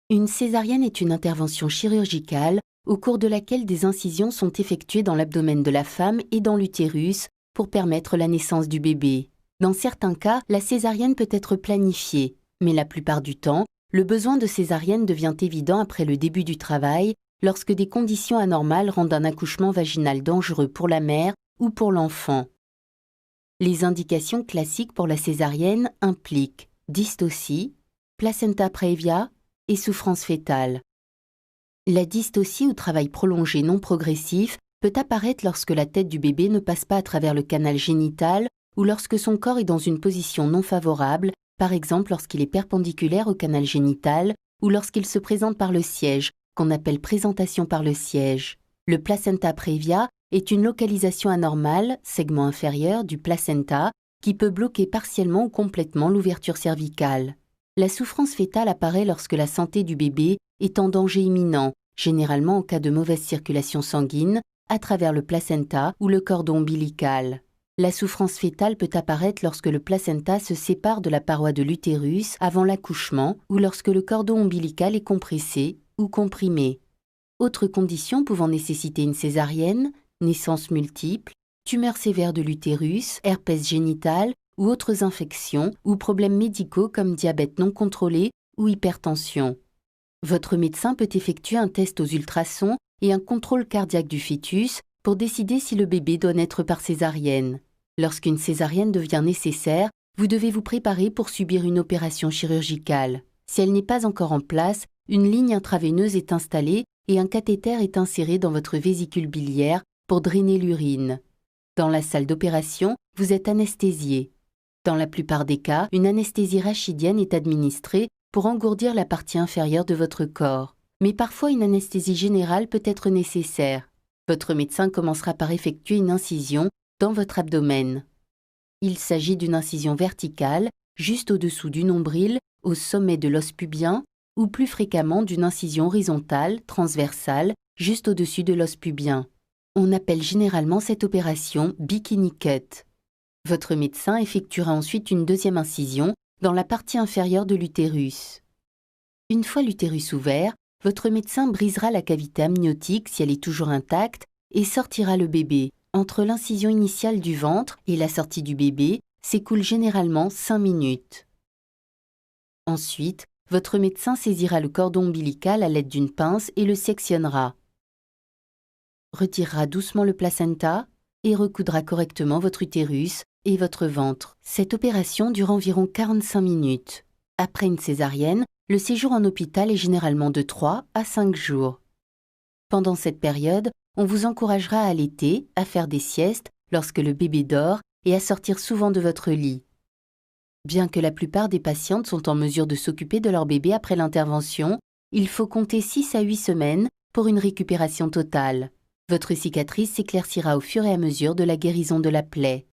Une césarienne est une intervention chirurgicale au cours de laquelle des incisions sont effectuées dans l'abdomen de la femme et dans l'utérus pour permettre la naissance du bébé. Dans certains cas, la césarienne peut être planifiée, mais la plupart du temps, le besoin de césarienne devient évident après le début du travail, lorsque des conditions anormales rendent un accouchement vaginal dangereux pour la mère ou pour l'enfant. Les indications classiques pour la césarienne impliquent dystocie, placenta praevia et souffrance fœtale. La dystocie ou travail prolongé non progressif peut apparaître lorsque la tête du bébé ne passe pas à travers le canal génital ou lorsque son corps est dans une position non favorable, par exemple lorsqu'il est perpendiculaire au canal génital ou lorsqu'il se présente par le siège, qu'on appelle présentation par le siège. Le placenta praevia est une localisation anormale, segment inférieur du placenta, qui peut bloquer partiellement ou complètement l'ouverture cervicale. La souffrance fœtale apparaît lorsque la santé du bébé est en danger imminent, généralement en cas de mauvaise circulation sanguine, à travers le placenta ou le cordon ombilical. La souffrance fœtale peut apparaître lorsque le placenta se sépare de la paroi de l'utérus avant l'accouchement ou lorsque le cordon ombilical est compressé ou comprimé. Autres conditions pouvant nécessiter une césarienne, naissance multiple, tumeurs sévères de l'utérus, herpès génital ou autres infections ou problèmes médicaux comme diabète non contrôlé ou hypertension. Votre médecin peut effectuer un test aux ultrasons et un contrôle cardiaque du fœtus pour décider si le bébé doit naître par césarienne. Lorsqu'une césarienne devient nécessaire, vous devez vous préparer pour subir une opération chirurgicale. Si elle n'est pas encore en place, une ligne intraveineuse est installée et un cathéter est inséré dans votre vésicule biliaire pour drainer l'urine. Dans la salle d'opération, vous êtes anesthésié. Dans la plupart des cas, une anesthésie rachidienne est administrée pour engourdir la partie inférieure de votre corps. Mais parfois, une anesthésie générale peut être nécessaire. Votre médecin commencera par effectuer une incision dans votre abdomen. Il s'agit d'une incision verticale, juste au-dessous du nombril, au sommet de l'os pubien, ou plus fréquemment d'une incision horizontale, transversale, juste au-dessus de l'os pubien. On appelle généralement cette opération bikini cut. Votre médecin effectuera ensuite une deuxième incision dans la partie inférieure de l'utérus. Une fois l'utérus ouvert, votre médecin brisera la cavité amniotique si elle est toujours intacte et sortira le bébé. Entre l'incision initiale du ventre et la sortie du bébé, s'écoule généralement 5 minutes. Ensuite, votre médecin saisira le cordon ombilical à l'aide d'une pince et le sectionnera. Retirera doucement le placenta et recoudra correctement votre utérus et votre ventre. Cette opération dure environ 45 minutes. Après une césarienne, le séjour en hôpital est généralement de 3 à 5 jours. Pendant cette période, on vous encouragera à allaiter, à faire des siestes lorsque le bébé dort et à sortir souvent de votre lit. Bien que la plupart des patientes sont en mesure de s'occuper de leur bébé après l'intervention, il faut compter 6 à 8 semaines pour une récupération totale. Votre cicatrice s'éclaircira au fur et à mesure de la guérison de la plaie.